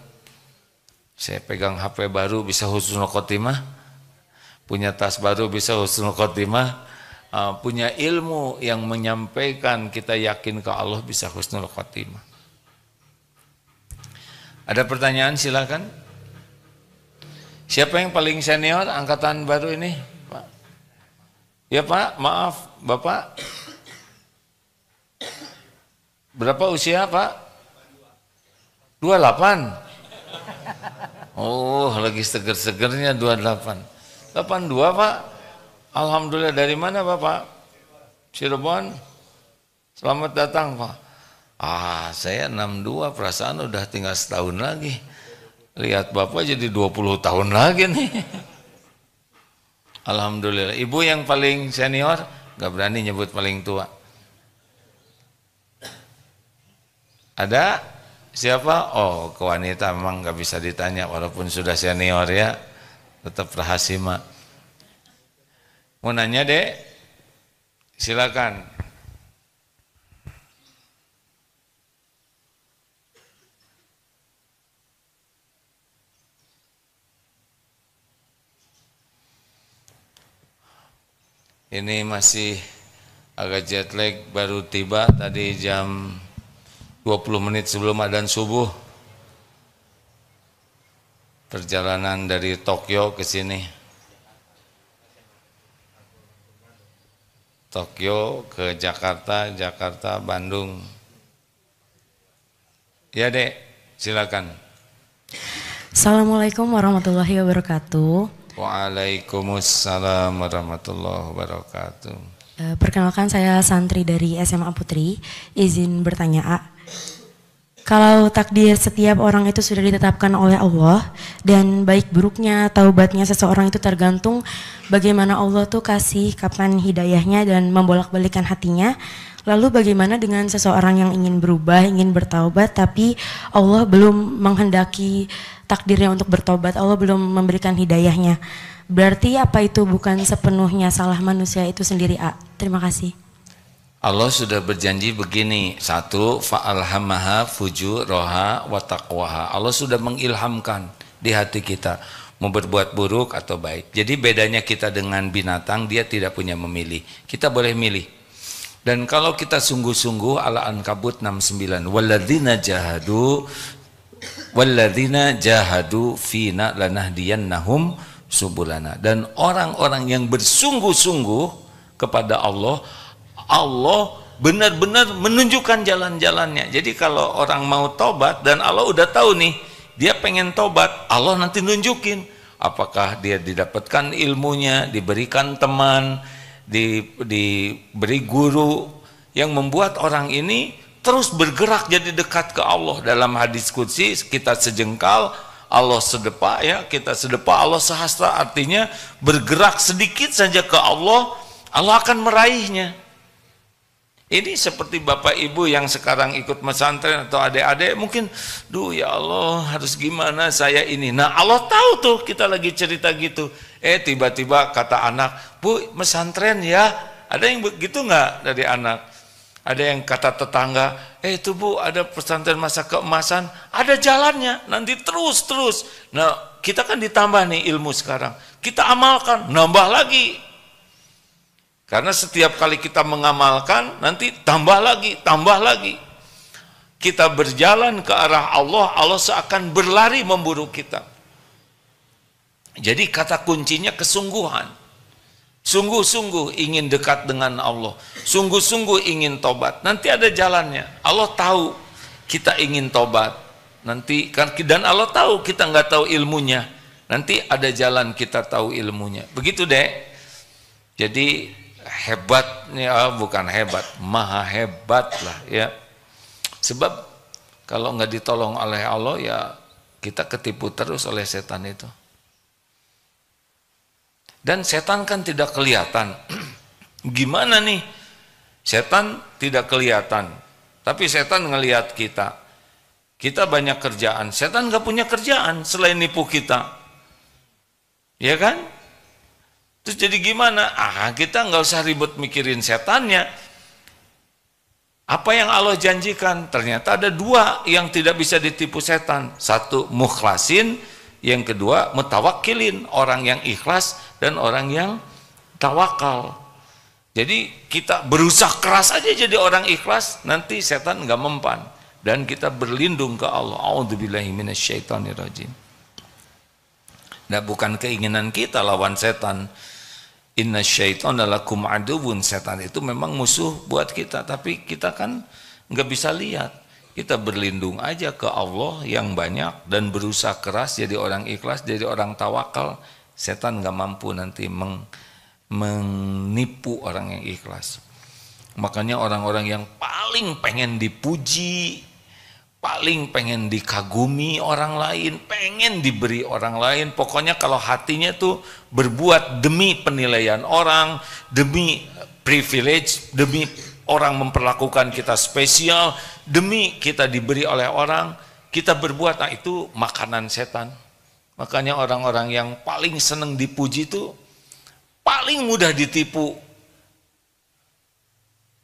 Saya pegang HP baru bisa husnul khotimah, punya tas baru bisa husnul khotimah, punya ilmu yang menyampaikan kita yakin ke Allah bisa husnul khotimah. Ada pertanyaan silakan. Siapa yang paling senior angkatan baru ini, Pak? Ya Pak, maaf, Bapak. Berapa usia Pak? 28. Oh, lagi seger-segernya 28. 82 Pak. Alhamdulillah. Dari mana Bapak? Cirebon. Selamat datang Pak. Saya 62, perasaan udah tinggal setahun lagi. Lihat Bapak jadi 20 tahun lagi nih. Alhamdulillah. Ibu yang paling senior, gak berani nyebut paling tua. Ada? Siapa? Oh, ke wanita memang gak bisa ditanya walaupun sudah senior ya. Tetap rahasia. Mau nanya Dek? Silakan. Ini masih agak jet lag, baru tiba tadi jam 20 menit sebelum adzan subuh. Perjalanan dari Tokyo ke sini. Tokyo ke Jakarta, Jakarta, Bandung. Ya Dek, silakan. Assalamualaikum warahmatullahi wabarakatuh. Waalaikumsalam warahmatullahi wabarakatuh. Perkenalkan saya santri dari SMA Putri. Izin bertanya, A. Kalau takdir setiap orang itu sudah ditetapkan oleh Allah dan baik buruknya taubatnya seseorang itu tergantung bagaimana Allah tuh kasih kapan hidayahnya dan membolak-balikan hatinya. Lalu bagaimana dengan seseorang yang ingin berubah, ingin bertaubat tapi Allah belum menghendaki takdirnya untuk bertobat, Allah belum memberikan hidayahnya. Berarti apa itu bukan sepenuhnya salah manusia itu sendiri, A? Terima kasih. Allah sudah berjanji begini, satu, fa'alhamaha fujuraha wa taqwaha. Allah sudah mengilhamkan di hati kita mau berbuat buruk atau baik. Jadi bedanya kita dengan binatang, dia tidak punya memilih. Kita boleh milih. Dan kalau kita sungguh-sungguh, Al-Ankabut 69, walladzina jahadu fina lanahdiyannahum subulana. Dan orang-orang yang bersungguh-sungguh kepada Allah, Allah benar-benar menunjukkan jalan-jalannya. Jadi kalau orang mau tobat dan Allah udah tahu nih, dia pengen tobat, Allah nanti nunjukin. Apakah dia didapatkan ilmunya, diberikan teman, diberi guru yang membuat orang ini terus bergerak jadi dekat ke Allah. Dalam hadis qudsi, kita sejengkal, Allah sedepa, ya, kita sedepa, Allah sehasta. Artinya bergerak sedikit saja ke Allah, Allah akan meraihnya. Ini seperti bapak ibu yang sekarang ikut pesantren atau adik-adik mungkin, duh ya Allah harus gimana saya ini. Nah Allah tahu tuh kita lagi cerita gitu. Tiba-tiba kata anak, Bu pesantren ya. Ada yang begitu nggak dari anak? Ada yang kata tetangga, itu Bu ada pesantren masa keemasan, ada jalannya, nanti terus. Nah kita kan ditambah nih ilmu sekarang. Kita amalkan, nambah lagi. Karena setiap kali kita mengamalkan, nanti tambah lagi. Kita berjalan ke arah Allah, Allah seakan berlari memburu kita. Jadi kata kuncinya kesungguhan. Sungguh-sungguh ingin dekat dengan Allah. Sungguh-sungguh ingin tobat. Nanti ada jalannya. Allah tahu kita ingin tobat. Nanti kan, dan Allah tahu kita nggak tahu ilmunya. Nanti ada jalan kita tahu ilmunya. Begitu deh. Jadi hebatnya, bukan hebat, maha hebat lah ya. Sebab kalau nggak ditolong oleh Allah ya kita ketipu terus oleh setan itu. Dan setan kan tidak kelihatan. Gimana nih? Setan tidak kelihatan, tapi setan ngelihat kita. Kita banyak kerjaan, setan nggak punya kerjaan selain nipu kita, ya kan? Terus jadi gimana? Kita nggak usah ribet mikirin setannya. Apa yang Allah janjikan? Ternyata ada dua yang tidak bisa ditipu setan. Satu mukhlasin, yang kedua mutawakkilin, orang yang ikhlas dan orang yang tawakal. Jadi kita berusaha keras aja jadi orang ikhlas, nanti setan nggak mempan dan kita berlindung ke Allah. A'udzubillahi minasyaitonirrajim. Nah, bukan keinginan kita lawan setan. Inna syaitana lakum aduwwun, setan itu memang musuh buat kita, tapi kita kan nggak bisa lihat. Kita berlindung aja ke Allah yang banyak dan berusaha keras jadi orang ikhlas, jadi orang tawakal. Setan nggak mampu nanti menipu orang yang ikhlas. Makanya orang-orang yang paling pengen dipuji, paling pengen dikagumi orang lain, pengen diberi orang lain, pokoknya kalau hatinya tuh berbuat demi penilaian orang, demi privilege, demi orang memperlakukan kita spesial, demi kita diberi oleh orang, kita berbuat, nah itu makanan setan. Makanya orang-orang yang paling seneng dipuji itu paling mudah ditipu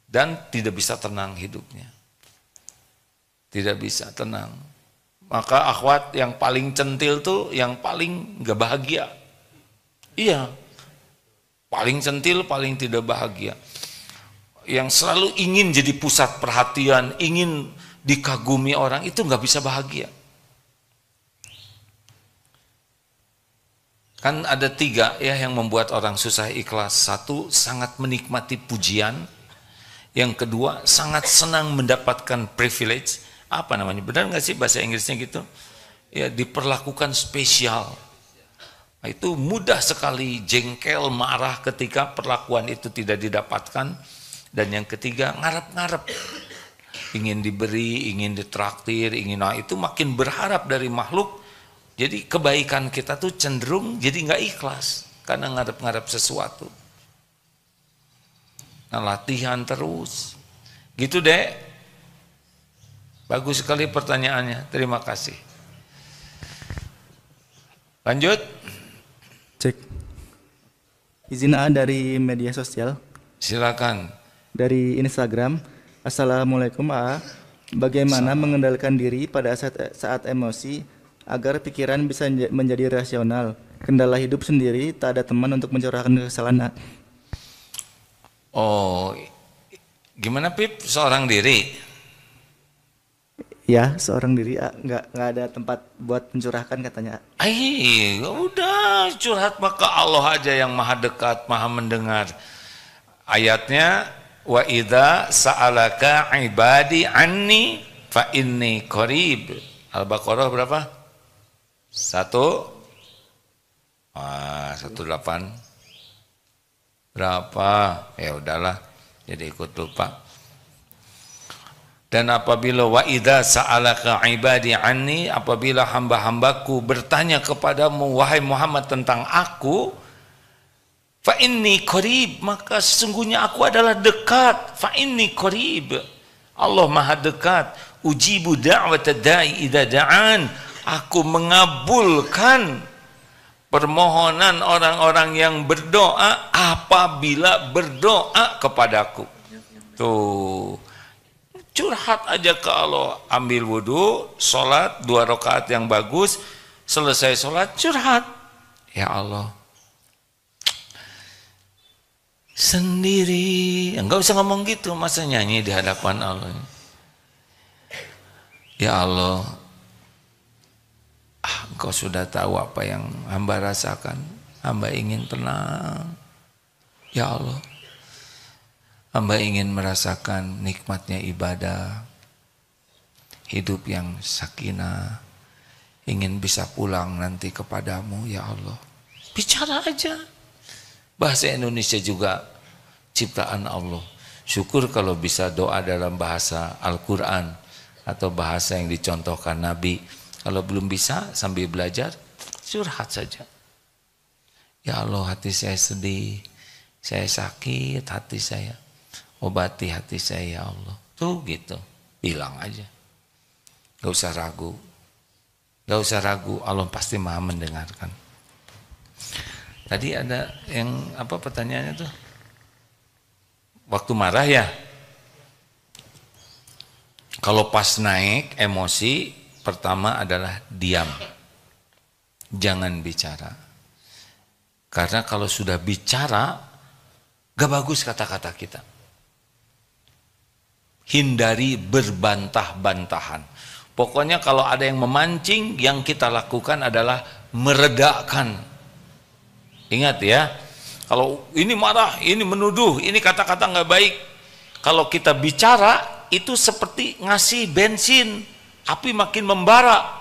dan tidak bisa tenang hidupnya. Tidak bisa tenang. Maka akhwat yang paling centil tuh yang paling gak bahagia. Iya, paling centil, paling tidak bahagia. Yang selalu ingin jadi pusat perhatian, ingin dikagumi orang, itu gak bisa bahagia. Kan ada 3 ya yang membuat orang susah ikhlas. 1, sangat menikmati pujian. Yang kedua, sangat senang mendapatkan privilege. Apa namanya? Benar nggak sih bahasa Inggrisnya gitu? Ya, diperlakukan spesial. Nah, itu mudah sekali jengkel, marah ketika perlakuan itu tidak didapatkan. Dan yang ketiga, ngarep-ngarep. Ingin diberi, ingin ditraktir, ingin, nah itu makin berharap dari makhluk. Jadi kebaikan kita tuh cenderung jadi nggak ikhlas karena ngarep-ngarep sesuatu. Nah, latihan terus. Gitu deh. Bagus sekali pertanyaannya. Terima kasih. Lanjut. Cek. Izin A dari media sosial. Silakan. Dari Instagram. Assalamualaikum A. Bagaimana mengendalikan diri pada saat emosi agar pikiran bisa menjadi rasional? Kendala hidup sendiri, tak ada teman untuk mencurahkan kesalahan. Oh, gimana Pip? Seorang diri? Ya, seorang diri, nggak ada tempat buat mencurahkan katanya. Udah curhat maka Allah aja yang maha dekat, maha mendengar. Ayatnya, wa idza sa'alaka ibadi anni fa inni qarib. Al-Baqarah berapa? 18 berapa? Ya udahlah, jadi ikut lupa. Dan apabila wa idza sa'alaka ibadi anni, apabila hamba-hambaku bertanya kepadamu wahai Muhammad tentang aku, fa inni qarib, maka sesungguhnya aku adalah dekat. Fa inni qarib, Allah maha dekat. Ujibu da'watad da'i idza da'an, aku mengabulkan permohonan orang-orang yang berdoa apabila berdoa kepadaku. Tuh, curhat aja ke Allah. Ambil wudhu, sholat 2 rakaat yang bagus, selesai sholat curhat. Ya Allah, sendiri, enggak usah ngomong gitu, masa nyanyi di hadapan Allah. Ya Allah, Engkau sudah tahu apa yang hamba rasakan. Hamba ingin tenang. Ya Allah, hamba ingin merasakan nikmatnya ibadah, hidup yang sakinah, ingin bisa pulang nanti kepadamu. Ya Allah, bicara aja. Bahasa Indonesia juga ciptaan Allah. Syukur kalau bisa doa dalam bahasa Al-Quran atau bahasa yang dicontohkan Nabi. Kalau belum bisa, sambil belajar, curhat saja. Ya Allah, hati saya sedih, saya sakit hati saya, obati hati saya ya Allah. Tuh gitu, bilang aja. Gak usah ragu. Gak usah ragu, Allah pasti maha mendengarkan. Tadi ada yang apa pertanyaannya tuh? Waktu marah ya? Kalau pas naik emosi, pertama adalah diam. Jangan bicara. Karena kalau sudah bicara, gak bagus kata-kata kita. Hindari berbantah-bantahan. Pokoknya kalau ada yang memancing, yang kita lakukan adalah meredakan. Ingat ya, kalau ini marah, ini menuduh, ini kata-kata gak baik. Kalau kita bicara, itu seperti ngasih bensin, api makin membara.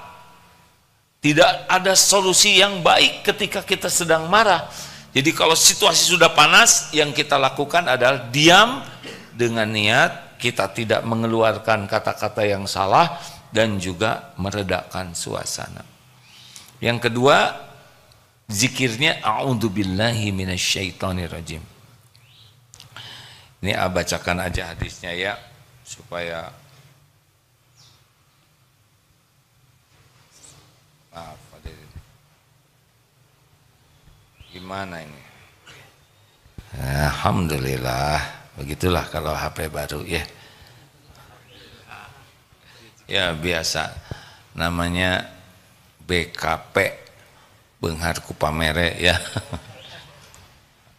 Tidak ada solusi yang baik ketika kita sedang marah. Jadi kalau situasi sudah panas, yang kita lakukan adalah diam dengan niat kita tidak mengeluarkan kata-kata yang salah dan juga meredakan suasana. Yang kedua, zikirnya a'udzubillahi minasyaitonirrajim. Ini bacakan aja hadisnya ya, supaya maaf, gimana ini? Alhamdulillah, begitulah kalau HP baru ya. Ya biasa, namanya BKP, Benghar Kupamere ya.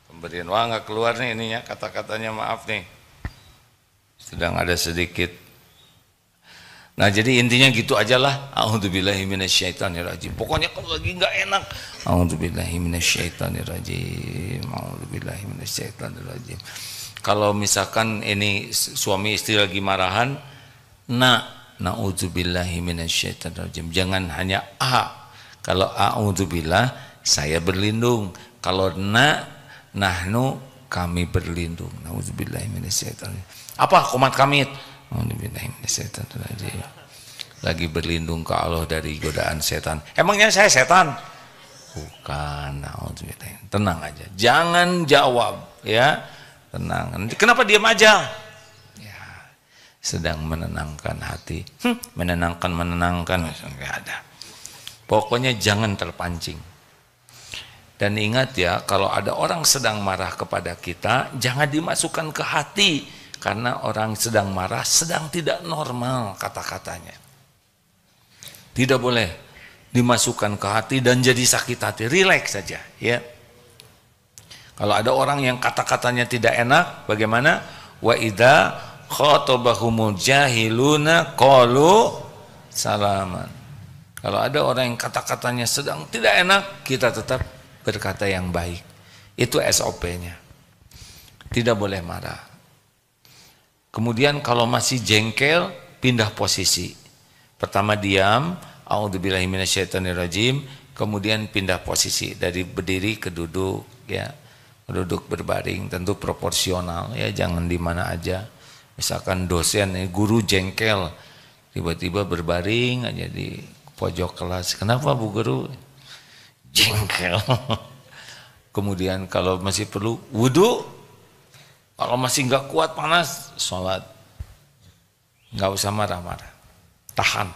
Pemberian wah nggak keluar nih ininya kata-katanya, maaf nih. Sedang ada sedikit. Nah jadi intinya gitu aja lah. A'udzubillahi minasyaitonirrajim. Pokoknya kalau lagi nggak enak, a'udzubillahi minasyaitonirrajim, a'udzubillahi minasyaitonirrajim. Kalau misalkan ini suami istri lagi marahan, na'udzubillahi minasyaitonirrajim. Jangan hanya Kalau a'udzubillah, saya berlindung. Kalau nahnu, kami berlindung. Na'udzubillahi minasyaitonirrajim. Apa komat kamit? Lagi berlindung ke Allah dari godaan setan. Emangnya saya setan? Bukan. Tenang aja, jangan jawab ya, tenang. Kenapa diam aja? Ya, sedang menenangkan hati. Menenangkan nggak ada. Pokoknya jangan terpancing. Dan ingat ya, kalau ada orang sedang marah kepada kita, jangan dimasukkan ke hati. Karena orang sedang marah, sedang tidak normal kata-katanya. Tidak boleh dimasukkan ke hati dan jadi sakit hati. Relax saja ya. Kalau ada orang yang kata-katanya tidak enak, bagaimana? Wa idza khatabahumul jahiluna qalu salaman. Kalau ada orang yang kata-katanya sedang tidak enak, kita tetap berkata yang baik. Itu SOP-nya. Tidak boleh marah. Kemudian kalau masih jengkel, pindah posisi. Pertama diam, a'udzubillahi minasyaitonirrajim, kemudian pindah posisi dari berdiri ke duduk ya. Duduk berbaring tentu proporsional ya, jangan di mana aja. Misalkan dosen, guru jengkel, tiba-tiba berbaring aja di pojok kelas. Kenapa Bu Guru? Jengkel. Kemudian kalau masih perlu wudu. Kalau masih nggak kuat panas, sholat. Nggak usah marah-marah. Tahan.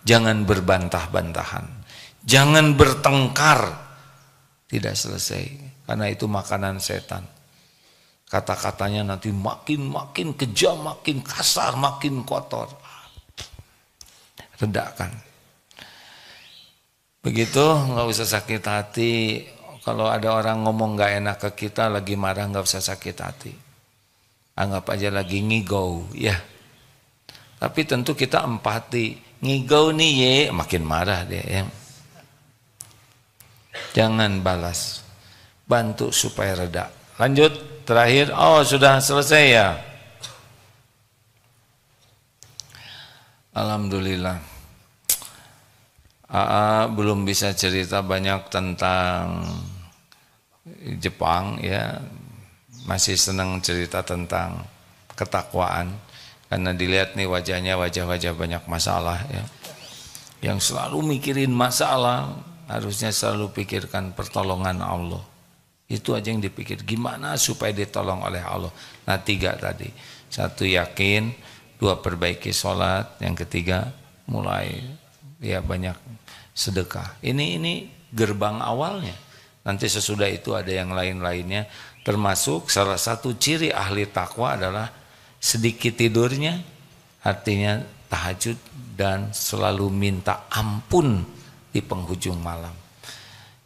Jangan berbantah-bantahan. Jangan bertengkar. Tidak selesai. Karena itu makanan setan. Kata-katanya nanti makin kejam, makin kasar, makin kotor. Redakan. Begitu, nggak usah sakit hati. Kalau ada orang ngomong gak enak ke kita, lagi marah, gak usah sakit hati. Anggap aja lagi ngigau, ya. Tapi tentu kita empati. Ngigau nih ye, makin marah dia. Ya. Jangan balas. Bantu supaya reda. Lanjut, terakhir. Oh sudah selesai ya. Alhamdulillah. Belum bisa cerita banyak tentang Jepang ya, masih senang cerita tentang ketakwaan karena dilihat nih wajahnya wajah-wajah banyak masalah ya, yang selalu mikirin masalah, harusnya selalu pikirkan pertolongan Allah. Itu aja yang dipikir, gimana supaya ditolong oleh Allah. Nah 3 tadi, 1 yakin, 2 perbaiki sholat, yang ketiga mulai ya banyak sedekah. Ini gerbang awalnya. Nanti sesudah itu ada yang lain-lainnya. Termasuk salah satu ciri ahli takwa adalah sedikit tidurnya, artinya tahajud dan selalu minta ampun di penghujung malam.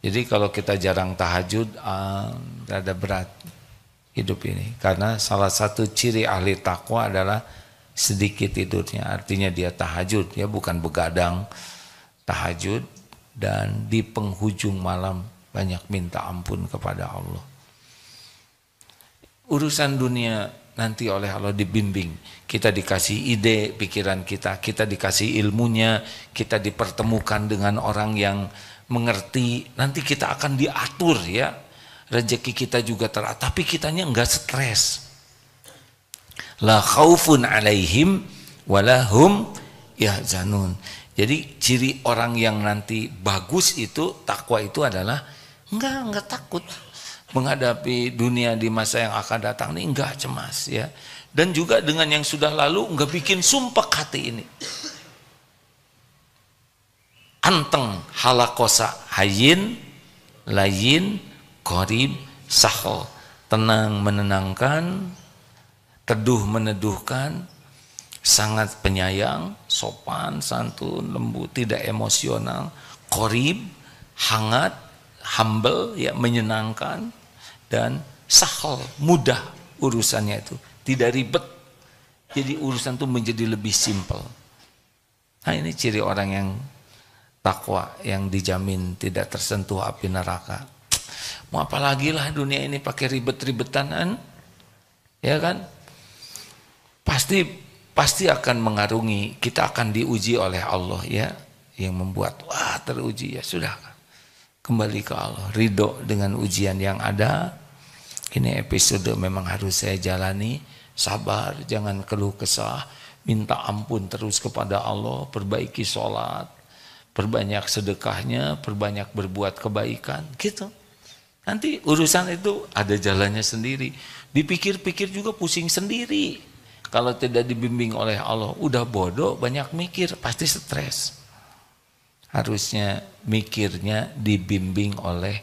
Jadi kalau kita jarang tahajud, rada berat hidup ini. Karena salah satu ciri ahli takwa adalah sedikit tidurnya, artinya dia tahajud, ya bukan begadang. Tahajud dan di penghujung malam banyak minta ampun kepada Allah. Urusan dunia nanti oleh Allah dibimbing. Kita dikasih ide pikiran kita dikasih ilmunya, kita dipertemukan dengan orang yang mengerti, nanti kita akan diatur ya. Rezeki kita juga teratur, tapi kitanya enggak stres. La khaufun alaihim walahum yahzanun. Jadi ciri orang yang nanti bagus itu, takwa itu adalah enggak takut menghadapi dunia di masa yang akan datang ini, enggak cemas ya. Dan juga dengan yang sudah lalu enggak bikin sumpah hati ini. Anteng halakosa hayin layin qarib sahal, tenang menenangkan, teduh meneduhkan, sangat penyayang, sopan, santun, lembut, tidak emosional, qarib, hangat, humble, ya menyenangkan, dan sahal, mudah urusannya itu, tidak ribet. Jadi urusan itu menjadi lebih simpel. Nah ini ciri orang yang takwa, yang dijamin tidak tersentuh api neraka. Mau apa lagi lah dunia ini pakai ribet-ribetan kan? Ya kan? Pasti akan mengarungi, kita akan diuji oleh Allah ya, yang membuat wah teruji ya sudah. Kembali ke Allah, ridho dengan ujian yang ada. Ini episode memang harus saya jalani, sabar, jangan keluh kesah, minta ampun terus kepada Allah, perbaiki sholat, perbanyak sedekahnya, perbanyak berbuat kebaikan, gitu. Nanti urusan itu ada jalannya sendiri. Dipikir-pikir juga pusing sendiri. Kalau tidak dibimbing oleh Allah, udah bodoh, banyak mikir, pasti stres. Harusnya mikirnya dibimbing oleh